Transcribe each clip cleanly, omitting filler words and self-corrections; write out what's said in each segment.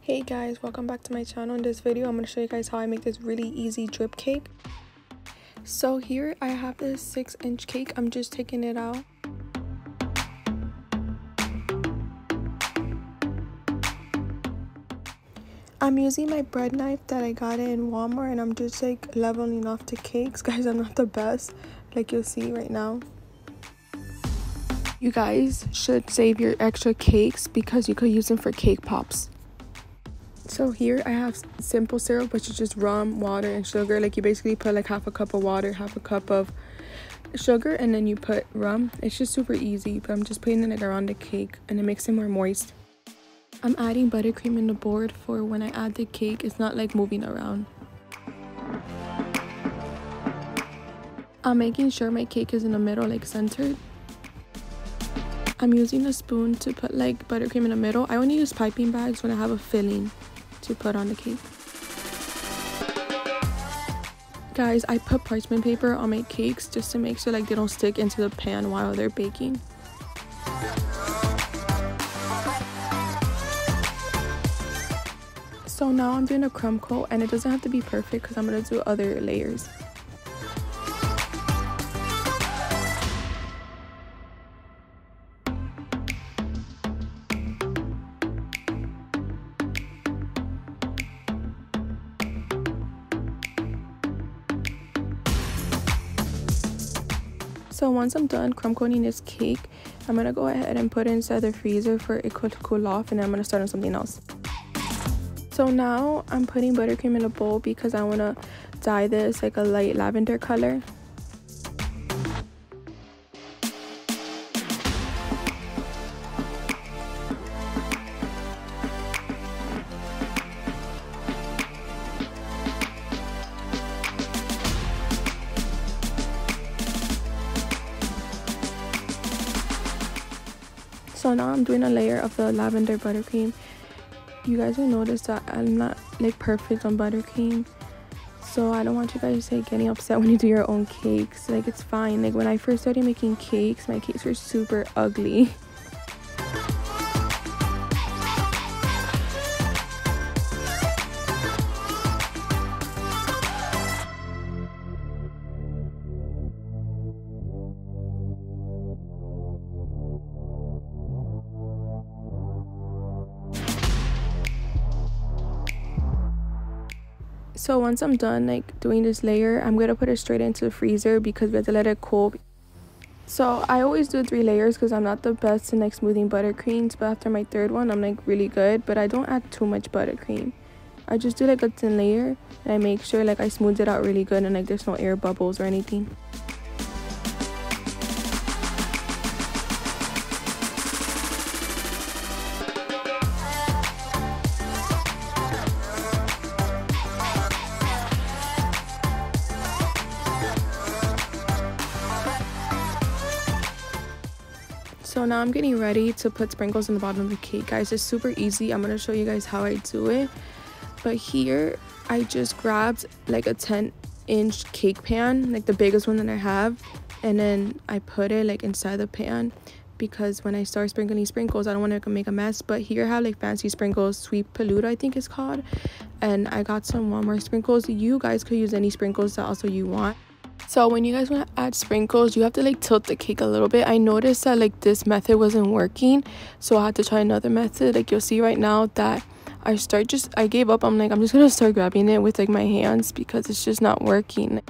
Hey guys, welcome back to my channel. In this video I'm going to show you guys how I make this really easy drip cake. So here I have this 6-inch cake. I'm just taking it out. I'm using my bread knife that I got in Walmart, and I'm just like leveling off the cakes. Guys, I'm not the best, like you'll see right now. You guys should save your extra cakes because you could use them for cake pops. So here I have simple syrup, which is just rum, water, and sugar. Like you basically put like half a cup of water, half a cup of sugar, and then you put rum. It's just super easy, but I'm just putting it around the cake and it makes it more moist. I'm adding buttercream in the board for when I add the cake, it's not like moving around. I'm making sure my cake is in the middle, like centered. I'm using a spoon to put like buttercream in the middle. I only use piping bags when I have a filling to put on the cake. Guys, I put parchment paper on my cakes just to make sure like they don't stick into the pan while they're baking. So now I'm doing a crumb coat, and it doesn't have to be perfect because I'm going to do other layers. So once I'm done crumb coating this cake, I'm going to go ahead and put it inside the freezer for it to cool off, and then I'm going to start on something else. So now I'm putting buttercream in a bowl because I want to dye this like a light lavender color. So now I'm doing a layer of the lavender buttercream. You guys will notice that I'm not like perfect on buttercream, so I don't want you guys like getting upset when you do your own cakes. Like it's fine. Like when I first started making cakes, my cakes were super ugly. So once I'm done like doing this layer, I'm gonna put it straight into the freezer because we have to let it cool. So I always do 3 layers because I'm not the best in like smoothing buttercreams, but after my 3rd one I'm like really good. But I don't add too much buttercream. I just do like a thin layer, and I make sure like I smooth it out really good and like there's no air bubbles or anything. So now I'm getting ready to put sprinkles in the bottom of the cake. Guys, it's super easy. I'm going to show you guys how I do it. But here I just grabbed like a 10-inch cake pan, like the biggest one that I have, and then I put it like inside the pan because when I start sprinkling sprinkles I don't want to make a mess. But here I have like fancy sprinkles, sweet palooza I think it's called, and I got some Walmart sprinkles. You guys could use any sprinkles that also you want. So when you guys want to add sprinkles, you have to like tilt the cake a little bit. I noticed that like this method wasn't working, so I had to try another method. Like you'll see right now that I gave up. I'm like, I'm just gonna start grabbing it with like my hands because it's just not working.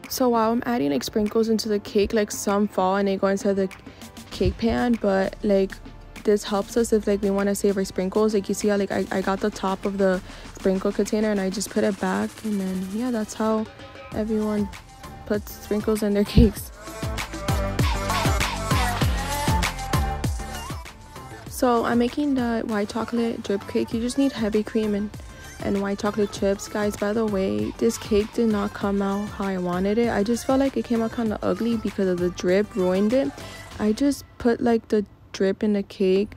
So while I'm adding like sprinkles into the cake, like some fall and they go inside the cake pan, but like this helps us if like we want to save our sprinkles. Like you see how like I got the top of the sprinkle container and I just put it back, and then yeah, that's how everyone puts sprinkles in their cakes. So I'm making the white chocolate drip cake. You just need heavy cream and and white chocolate chips. Guys, by the way, this cake did not come out how I wanted it. I just felt like it came out kind of ugly because of the drip ruined it. I just put like the drip in the cake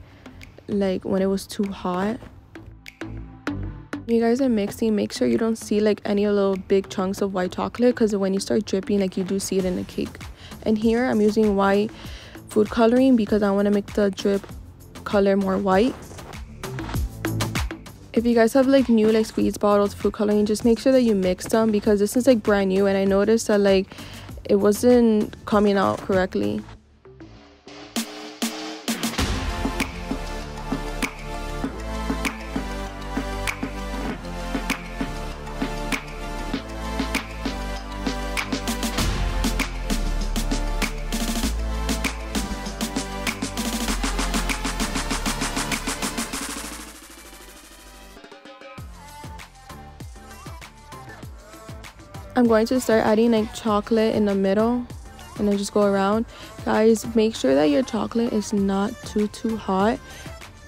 like when it was too hot. You guys are mixing, make sure you don't see like any little big chunks of white chocolate, because when you start dripping, like you do see it in the cake. And here I'm using white food coloring because I want to make the drip color more white. If you guys have like new like squeeze bottles food coloring, just make sure that you mix them, because this is like brand new and I noticed that like it wasn't coming out correctly. I'm going to start adding like chocolate in the middle and then just go around. Guys, make sure that your chocolate is not too hot,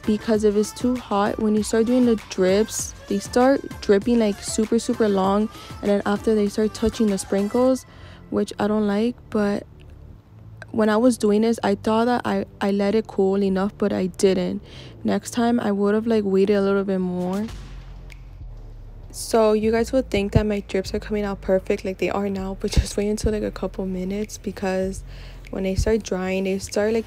because if it's too hot, when you start doing the drips, they start dripping like super long, and then after they start touching the sprinkles, which I don't like. But when I was doing this, I thought that I let it cool enough, but I didn't. Next time I would have like waited a little bit more. So you guys would think that my drips are coming out perfect like they are now, but just wait until like a couple minutes, because when they start drying, they start like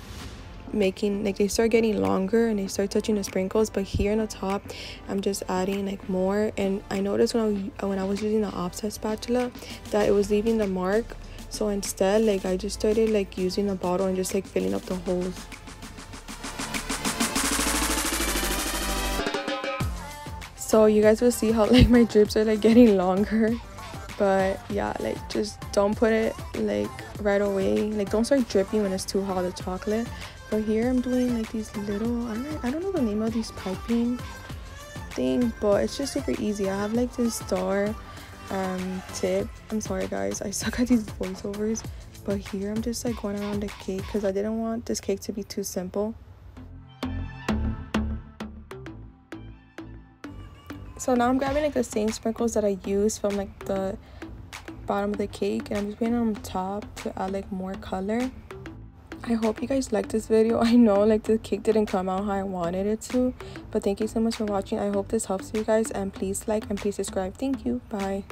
making like they start getting longer and they start touching the sprinkles. But here on the top, I'm just adding like more, and I noticed when I was using the offset spatula that it was leaving the mark. So instead, like I just started like using a bottle and just like filling up the holes. So you guys will see how like my drips are like getting longer. But yeah, like just don't put it like right away, like don't start dripping when it's too hot, the chocolate. But here I'm doing like these little, I don't know the name of these piping thing, but it's just super easy. I have like this star tip. I'm sorry guys, I suck at these voiceovers, but here I'm just like going around the cake because I didn't want this cake to be too simple. So now I'm grabbing like the same sprinkles that I used from like the bottom of the cake, and I'm just putting them on top to add like more color. I hope you guys liked this video. I know like the cake didn't come out how I wanted it to, but thank you so much for watching. I hope this helps you guys, and please like and please subscribe. Thank you. Bye.